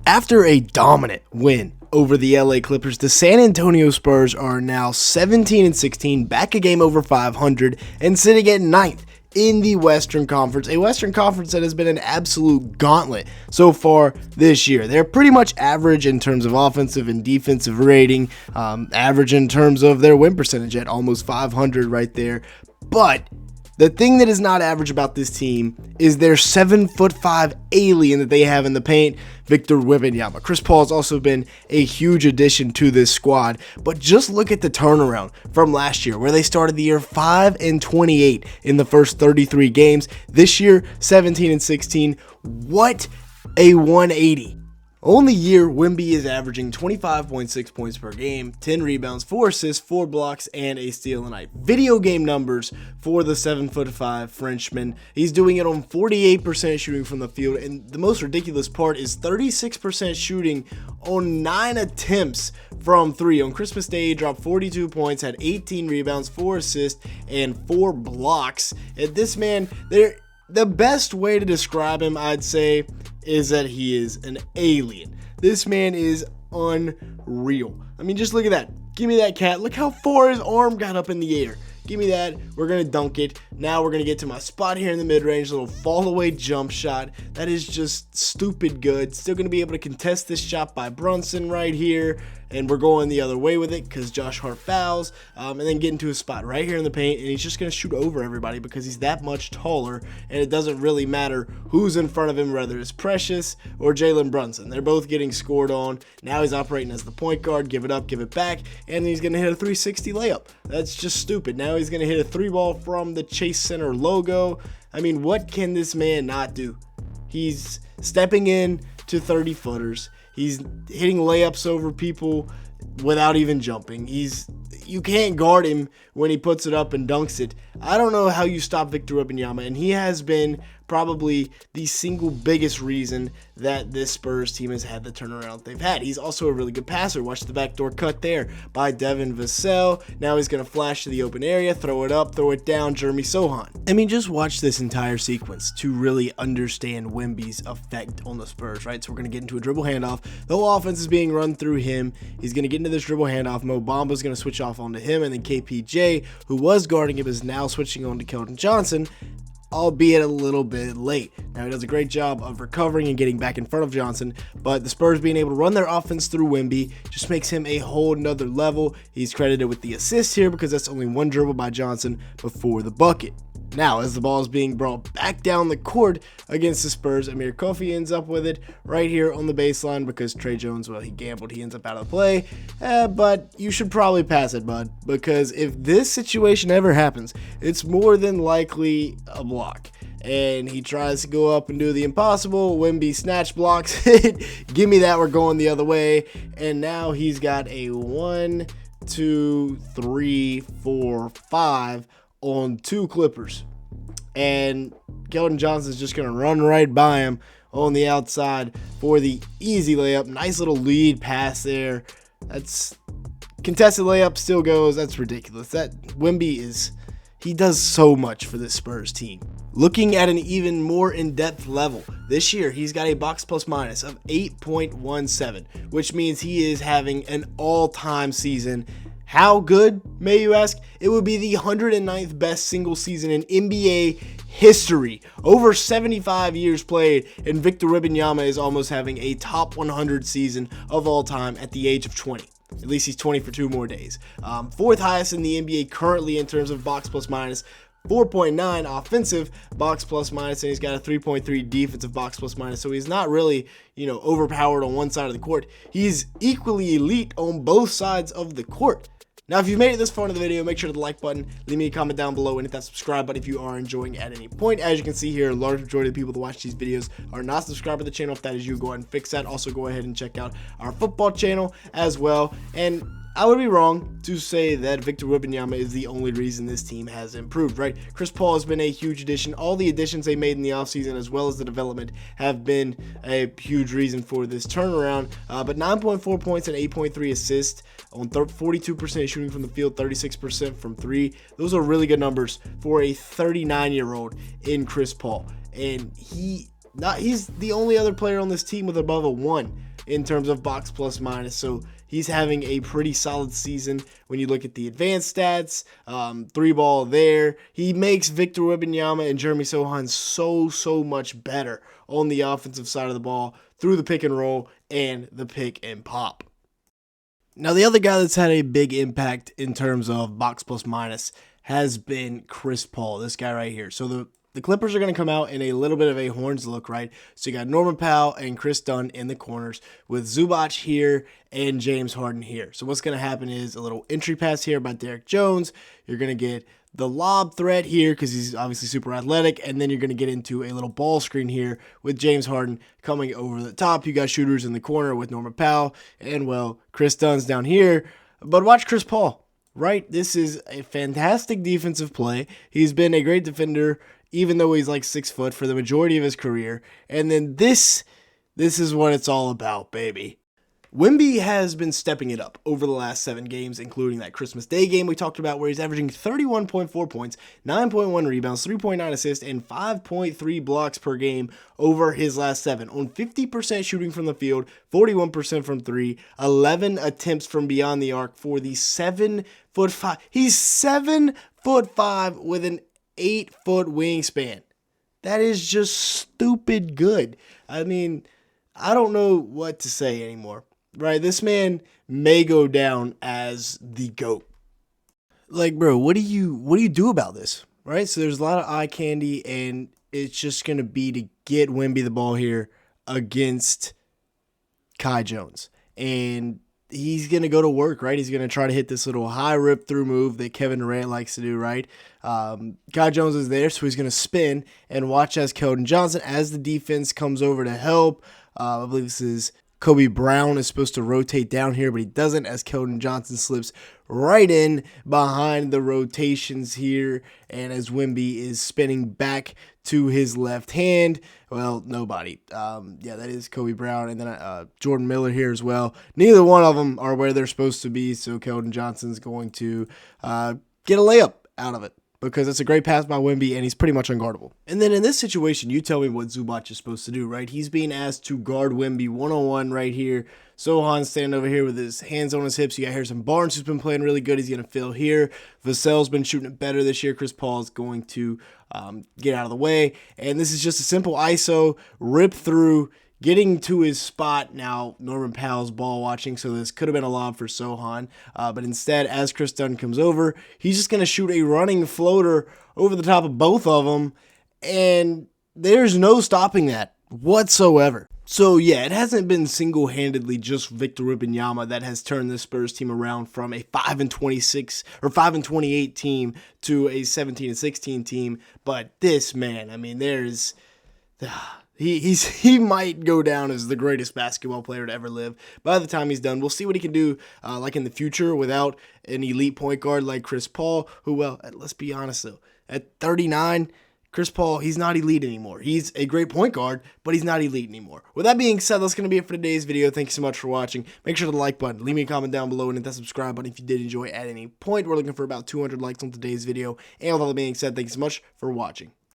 After a dominant win over the LA Clippers, the San Antonio Spurs are now 17-16, back a game over 500, and sitting at 9th in the Western Conference, a Western Conference that has been an absolute gauntlet so far this year. They're pretty much average in terms of offensive and defensive rating, average in terms of their win percentage at almost 500 right there, but the thing that is not average about this team is their 7'5" alien that they have in the paint, Victor Wembanyama. Chris Paul has also been a huge addition to this squad, but just look at the turnaround from last year where they started the year 5-28 in the first 33 games. This year, 17-16. What a 180. Only year, Wemby is averaging 25.6 points per game, 10 rebounds, 4 assists, 4 blocks, and a steal a night. Video game numbers for the 7'5" Frenchman. He's doing it on 48% shooting from the field, and the most ridiculous part is 36% shooting on 9 attempts from 3. On Christmas Day, he dropped 42 points, had 18 rebounds, 4 assists, and 4 blocks. And this man, the best way to describe him, I'd say, is that he is an alien. This man is unreal. I mean, just look at that. Give me that cat. Look how far his arm got up in the air. Give me that. We're going to dunk it. Now we're going to get to my spot here in the mid-range. Little fall-away jump shot. That is just stupid good. Still going to be able to contest this shot by Brunson right here. And we're going the other way with it because Josh Hart fouls. And then get into a spot right here in the paint. And he's just going to shoot over everybody because he's that much taller. And it doesn't really matter who's in front of him, whether it's Precious or Jalen Brunson. They're both getting scored on. Now he's operating as the point guard. Give it up, give it back. And he's going to hit a 360 layup. That's just stupid. Now he's going to hit a 3-ball from the Chase Center logo. I mean, what can this man not do? He's stepping in to 30-footers. He's hitting layups over people without even jumping. You can't guard him when he puts it up and dunks it. I don't know how you stop Victor Wembanyama, and he has been probably the single biggest reason that this Spurs team has had the turnaround they've had. He's also a really good passer. Watch the backdoor cut there by Devin Vassell. Now he's going to flash to the open area, throw it up, throw it down, Jeremy Sohan. I mean, just watch this entire sequence to really understand Wemby's effect on the Spurs, right? So we're going to get into a dribble handoff. The whole offense is being run through him. He's going to get into this dribble handoff. Mo Bamba's going to switch off onto him, and then KPJ, who was guarding him, is now switching on to Keldon Johnson, albeit a little bit late. Now he does a great job of recovering and getting back in front of Johnson, but the Spurs being able to run their offense through Wemby just makes him a whole nother level. He's credited with the assist here because that's only one dribble by Johnson before the bucket. Now, as the ball is being brought back down the court against the Spurs, Amir Kofi ends up with it right here on the baseline because Trey Jones, well, he gambled. He ends up out of the play. But you should probably pass it, bud, because if this situation ever happens, it's more than likely a block. And he tries to go up and do the impossible. Wemby snatch blocks it. Give me that. We're going the other way. And now he's got a 1, 2, 3, 4, 5 on 2 Clippers, and Keldon Johnson's just going to run right by him on the outside for the easy layup. Nice little lead pass there. That's contested layup, still goes. That's ridiculous. That Wemby he does so much for this Spurs team. Looking at an even more in-depth level, this year he's got a box plus minus of 8.17, which means he is having an all-time season. How good, may you ask? It would be the 109th best single season in NBA history. Over 75 years played, and Victor Wembanyama is almost having a top 100 season of all time at the age of 20. At least he's 20 for 2 more days. 4th highest in the NBA currently in terms of box plus minus. 4.9 offensive box plus minus, and he's got a 3.3 defensive box plus minus. So he's not really, overpowered on one side of the court. He's equally elite on both sides of the court. Now, if you've made it this far in the video, make sure to hit the like button, leave me a comment down below, and hit that subscribe button if you are enjoying at any point. As you can see here, a large majority of the people that watch these videos are not subscribed to the channel. If that is you, go ahead and fix that. Also, go ahead and check out our football channel as well. And I would be wrong to say that Victor Wembanyama is the only reason this team has improved, right? Chris Paul has been a huge addition. All the additions they made in the offseason, as well as the development, have been a huge reason for this turnaround. But 9.4 points and 8.3 assists on 42% shooting from the field, 36% from 3. Those are really good numbers for a 39-year-old in Chris Paul. And he's the only other player on this team with above a 1 in terms of box plus minus. So he's having a pretty solid season when you look at the advanced stats. 3 ball there. He makes Victor Wembanyama and Jeremy Sohan so much better on the offensive side of the ball through the pick and roll and the pick and pop. Now, the other guy that's had a big impact in terms of box plus minus has been Chris Paul, this guy right here. So the Clippers are going to come out in a little bit of a horns look, right? So you got Norman Powell and Chris Dunn in the corners with Zubac here and James Harden here. So what's going to happen is a little entry pass here by Derek Jones. You're going to get the lob threat here because he's obviously super athletic, and then you're going to get into a little ball screen here with James Harden coming over the top. You got shooters in the corner with Norman Powell, and, well, Chris Dunn's down here. But watch Chris Paul, right? This is a fantastic defensive play. He's been a great defender, even though he's like 6 foot for the majority of his career. And then this is what it's all about, baby. Wemby has been stepping it up over the last 7 games, including that Christmas Day game we talked about where he's averaging 31.4 points, 9.1 rebounds, 3.9 assists, and 5.3 blocks per game over his last 7. On 50% shooting from the field, 41% from 3, 11 attempts from beyond the arc for the 7'5". He's 7'5" with an 8-foot wingspan. That is just stupid good. I mean, I don't know what to say anymore. Right, this man may go down as the GOAT. Like, bro, what do you do about this? Right, so there's a lot of eye candy, and it's just gonna be to get Wemby the ball here against Kai Jones, and he's gonna go to work. Right, he's gonna try to hit this little high rip through move that Kevin Durant likes to do. Right, Kai Jones is there, so he's gonna spin and watch as Keldon Johnson, as the defense comes over to help. I believe this is Kobe Brown is supposed to rotate down here, but he doesn't, as Keldon Johnson slips right in behind the rotations here, and as Wemby is spinning back to his left hand. Well, nobody. Yeah, that is Kobe Brown, and then Jordan Miller here as well. Neither one of them are where they're supposed to be, so Keldon Johnson's going to get a layup out of it, because it's a great pass by Wemby, and he's pretty much unguardable. And then in this situation, you tell me what Zubac is supposed to do, right? He's being asked to guard Wemby one-on-one right here. Sohan's standing over here with his hands on his hips. You got Harrison Barnes, who's been playing really good. He's going to fill here. Vassell's been shooting it better this year. Chris Paul is going to get out of the way. And this is just a simple ISO, rip through, getting to his spot. Now, Norman Powell's ball watching, so this could have been a lob for Sohan. But instead, as Chris Dunn comes over, he's just going to shoot a running floater over the top of both of them. And there's no stopping that whatsoever. So, yeah, it hasn't been single-handedly just Victor Wembanyama that has turned this Spurs team around from a 5-26 or 5-28 team to a 17-16 team. But this man, I mean, there's... He might go down as the greatest basketball player to ever live. By the time he's done, we'll see what he can do like in the future without an elite point guard like Chris Paul, who, well, let's be honest, though. At 39, Chris Paul, he's not elite anymore. He's a great point guard, but he's not elite anymore. With that being said, that's going to be it for today's video. Thank you so much for watching. Make sure to like button, leave me a comment down below, and hit that subscribe button if you did enjoy at any point. We're looking for about 200 likes on today's video. And with all that being said, thank you so much for watching.